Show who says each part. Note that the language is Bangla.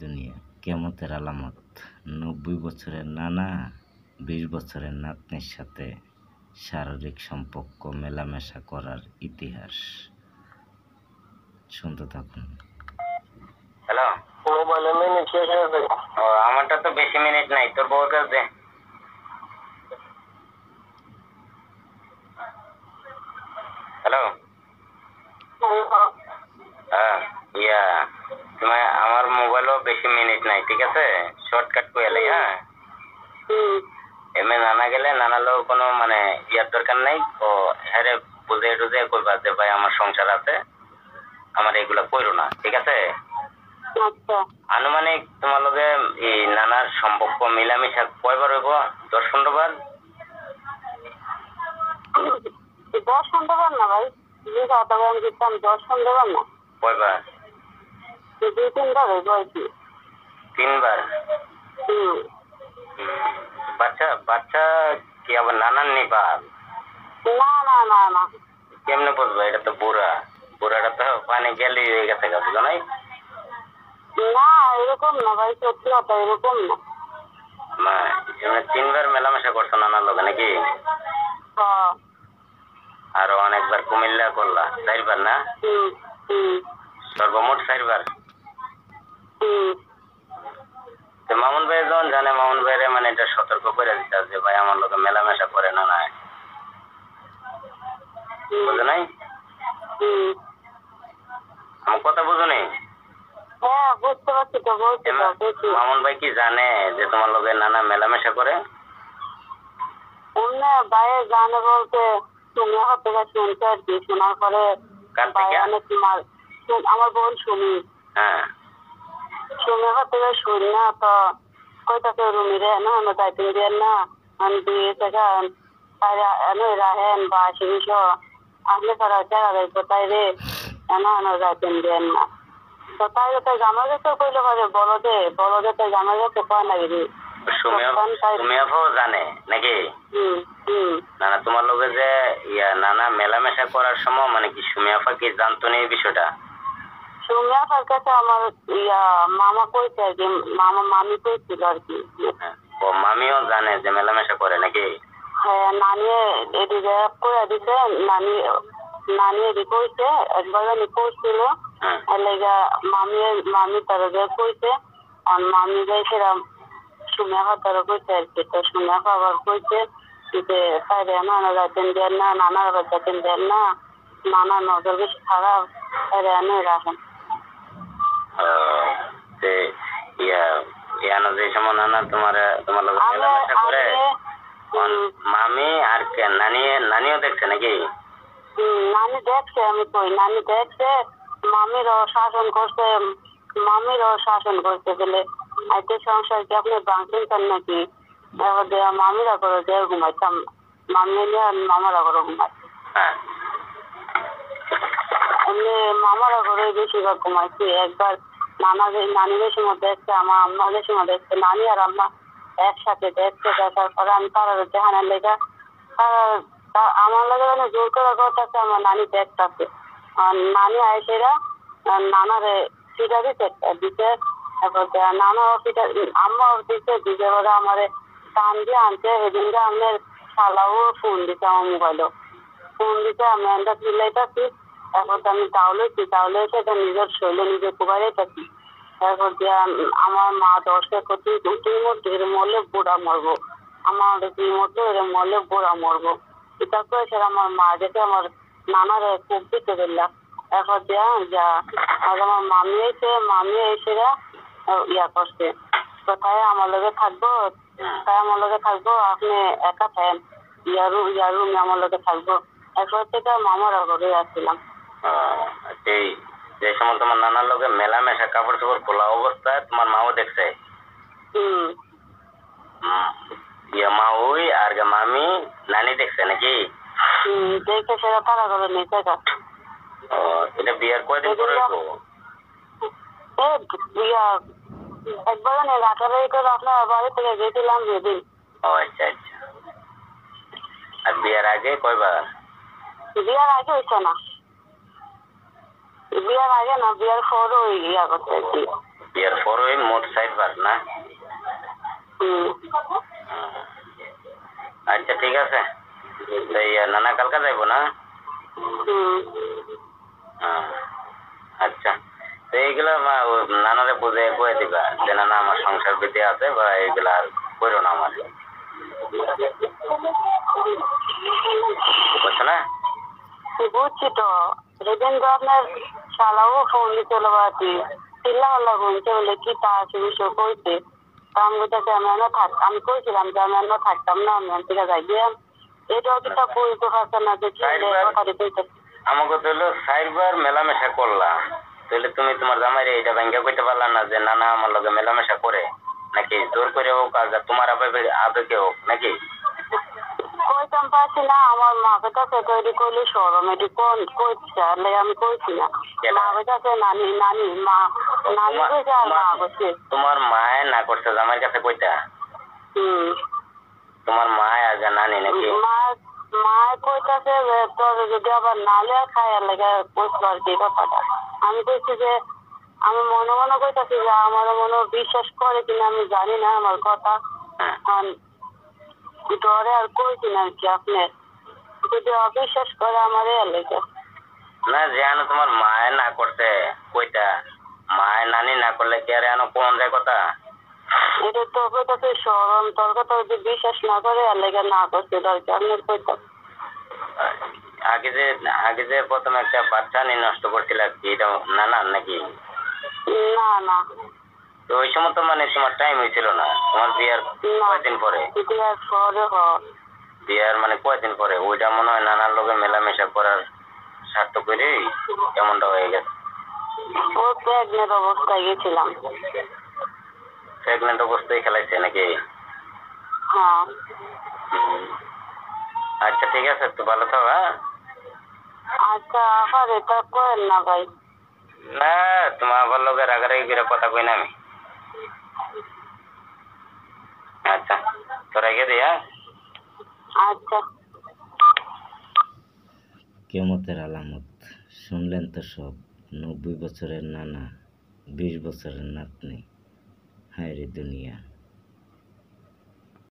Speaker 1: দুনিয়া কিয়ামতের আলামত ৯০ বছরের নানা ২০ বছরের নাতনির সাথে শারীরিক সম্পর্ক মেলামেশা করার ইতিহাস। শুনতে থাকুন।
Speaker 2: হ্যালো,
Speaker 3: মোবাইলে মিনিট শেষ হয়ে গেছে।
Speaker 2: আমারটা তো বেশি মিনিট নাই, তোর বউর কাছে দে। হ্যালো, হ্যাঁ তোমার আমার মোবাইলও বেশি মিনিট নাই, ঠিক আছে? শর্টকাট করে এলাই। হ্যাঁ, এমনি নানা গেলে নানা লোক কোনো মানে ইয়ার দরকার নাই। ও হ্যাঁ বুঝে টুঝে করবা যে ভাই আমার সংসার আছে, আমার এগুলা করো না, ঠিক আছে? আনুমানিক তোমার লগে এই নানার সম্পর্ক মিলামিশা কয়বার হইব? ১০-১৫ বার?
Speaker 3: ১০-১৫ বার না ভাই, ১০-১৫ বার না।
Speaker 2: কয়বার?
Speaker 3: ২-৩ বার হইব আর কি।
Speaker 2: ৩ বার? বাচ্চা বাচ্চা কি আবার নানার নিবা?
Speaker 3: না না না না,
Speaker 2: কেমনে বুঝবো? এটা তো বুড়াটা তো পানি গেলি হয়ে গেছে, বুঝো নাই?
Speaker 3: না এরকম না ভাই, সত্যি কথা এরকম না।
Speaker 2: না, এমনি ৩ বার মেলামেশা করছো নানার লোকে নাকি? আরো অনেকবার কুমিল্লা করলা, ৪ বার না? সর্বমোট ৪ বার। মামুন ভাই যখন জানে, মামুন ভাইরে মানে এটা সতর্ক করে দিতে যে ভাই আমার লোকে মেলামেশা করে না, বুঝো নাই? আমার কথা বুঝো নি?
Speaker 3: হ্যাঁ বুঝতে পারছি তো, বলছি।
Speaker 2: মামুন ভাই কি জানে যে তোমার লোকে নানা মেলামেশা করে?
Speaker 3: অন্য বাইরে জানে বলতে তুমি আমার থেকে শুনতে আর কি, শোনার পরে তোমার আমার বোন শুনি।
Speaker 2: হ্যাঁ,
Speaker 3: শুনে আমার থেকে শুনি না তো কইতাছে রুমি রে না আমরা যাইতে দিয়েন না, আমি দিয়ে থেকে রাহেন বা আসিস আসলে তারা জায়গা যাইতো তাই রে না যাইতে দিয়েন না। তো তাই তো জামা যেতে কইলে পারে বলদে তো জামা যেতে কয় না রে।
Speaker 2: সুমিয়াফাও জানে নাকি? না তোমার লোকে যে নানা মেলামেশা করার সময় মানে কি সুমিয়াফা কি জানতো না এই বিষয়টা?
Speaker 3: সুমিয়াফার কাছে আমার মামা কইছে আর কি, মামি কইছিল আর কি।
Speaker 2: ও মামিও জানে যে মেলামেশা করে নাকি?
Speaker 3: হ্যাঁ, নানি এদিকে করে দিছে, নানি এদিকে কইছে একবার জানি কইছিল, মামি তারা যে কইছে আর মামি যাই সেরা সুমিয়াফা তারা কইছে আর কি। তো সুমিয়াফা আবার কইছে যে তাইরে নানা যাইতেন দেন না, নানার আবার যাইতেন দেন না, নানা নজর বেশি খারাপ, তাইরে এনে রাখেন।
Speaker 2: যে সময় নানা তোমার লোক মেলামেশা করে মামি আর নানিও দেখছে নাকি?
Speaker 3: নানি দেখছে, আমি কই নানি দেখছে, মামিরও শাসন করছে বলে আইতে সংসার কি আপনি ভাঙছেন চান নাকি? মামিরা করে দেয় ঘুমাইতাম, মামি নিয়ে মামারা করে ঘুমাইছে। এমনি মামারা করে বেশিরভাগ ঘুমাইছি। একবার নানিদের সময় দেখছে, আমার আম্মাদের সময় দেখছে, নানি আর আম্মা একসাথে দেখছে। দেখার পরে আমি তারা যেখানে লেখা আমার লাগে মানে জোর করে করতেছে, আমার নানি দেখতেছে। নানি আইসেরা নানারে ফিটা দিতে নানা আম্মা দিতে বলে আমারে টান দিয়ে আনতে। সেদিনকে আমার শালাও ফোন দিচ্ছে, আমার মোবাইলও ফোন দিতে, আমি একটা চিল্লাইতেছি। তারপর আমি তাহলে সেটা নিজের শৈলে নিজে কুবাইতেছি। তারপর দিয়ে আমার মা 10টা করতে তুই মরতে মরলে বুড়া মরবো, আমার মরতে মরলে বুড়া মরবো। এটা করে সেটা আমার মা যেতে আমার নানারে খুব দিতে দিলাম। তারপর দিয়া যা আমার মামি এসে ইয়া করছে, কোথায় আমার লগে থাকবো, আপনি একা থাকেন, রুমে আমার লগে থাকবো। এরপর থেকে মামারা ঘরে আসছিলাম।
Speaker 2: যে সময় তোমার নানার লোকে মেলামেশা কাপড় চোপড় খোলা অবস্থায় তোমার মাও দেখছে? মা ওই আর মামি নানি দেখছে নাকি?
Speaker 3: দেখে সেটা তারা করে নিতে।
Speaker 2: এটা বিয়ার কয়দিন পরে?
Speaker 3: একবার রাখাবাড়ি করে আপনার বাড়ি থেকে গেছিলাম যেদিন।
Speaker 2: আচ্ছা আচ্ছা। আর বিয়ার আগে কয়বার?
Speaker 3: বিয়ার আগে হইছে না, বিয়ার আগে না, বিয়ার পর ওই ইয়া করতে।
Speaker 2: বিয়ার পর ওই ড্রাইভার না? আচ্ছা ঠিক আছে। তো নানা কালকে যাইব না? আচ্ছা, তো এইগুলা নানারে বুঝে কয়ে দিবা যে নানা আমার সংসার বিধি আছে বা এইগুলা আর করো না আমার, বুঝছো না?
Speaker 3: বুঝছি তো, সেদিন তো আপনার শালাও ফোন দিছিল বাতি চিল্লা হল্লা বলছে বলে কি তা আছে বিষয় কইছে। আমি বলতেছি আমি এনে আমি কইছিলাম যে আমি এনে থাকতাম না, আমি থেকে যাই গিয়াম। এটাও তো তা বলতে পারছে না যে কি কথাটি কইতে।
Speaker 2: আমাকে তো হলো সাইবার মেলামেশা করলা, তাহলে তুমি তোমার জামাইরে এটা ব্যাংকে কইতে পারলা না যে নানা আমার লগে মেলামেশা করে, নাকি জোর করে হোক আর তোমার আবেগে হোক নাকি?
Speaker 3: কইতাম পারছি না, আমার মাকে কাছে তৈরি করলে সরম এটি কোন কইছে আমি কইছি না। মাকে কাছে নানি নানি মা নানি কইছে আর মা কইছে।
Speaker 2: তোমার মায়ে না করছে জামাইয়ের কাছে কইতা? তোমার মায় আর নানি নাকি?
Speaker 3: মা কইতাছে যে তোর যদি আবার নালে খায় লেগে কইছিল আর কি কথাটা। আমি কইছি যে আমি মনে মনে কইতাছি যে আমার মনে বিশ্বাস করে কিনা আমি জানি না আমার কথা। ডরে আর কইছি না আর কি। আপনি যদি অবিশ্বাস করে আমার লেগে
Speaker 2: না, যে তোমার মায়ে না করছে কইতা, মায়ের নানি না করলে কি আর কোন যায় কথা?
Speaker 3: এটা তোর কইতাছে সরম, তোর কথা যদি বিশ্বাস না করে লেগে না করছে দরকার আমি কইতাম।
Speaker 2: আগে যে প্রথমে একটা বাচ্চা নিয়ে নষ্ট করছিল কি, এটা নানা নাকি?
Speaker 3: না না,
Speaker 2: তো ওই সময় তো মানে তোমার টাইম হয়েছিল না, তোমার বিয়ার কয়দিন পরে? বিয়ার মানে কয়দিন পরে? ওইটা মনে হয় নানার লোকে মেলামেশা করার স্বার্থ করে এমনটা হয়ে গেছে।
Speaker 3: ও প্রেগনেন্ট অবস্থায় গেছিলাম।
Speaker 2: প্রেগনেন্ট অবস্থায় খেলাইছে নাকি?
Speaker 3: হ্যাঁ।
Speaker 2: আচ্ছা ঠিক আছে, তো ভালো থাকো। হ্যাঁ
Speaker 3: আচ্ছা, আবার এটা করেন না ভাই।
Speaker 2: না, তোমার আবার লোকের রাগারাগি করে কথা কই না আমি। আচ্ছা, তো রেখে দিই। হ্যাঁ
Speaker 3: আচ্ছা।
Speaker 1: কিয়ামতের আলামত শুনলেন তো সব। 90 বছরের নানা, 20 বছরের নাতনি, হায় রে দুনিয়া।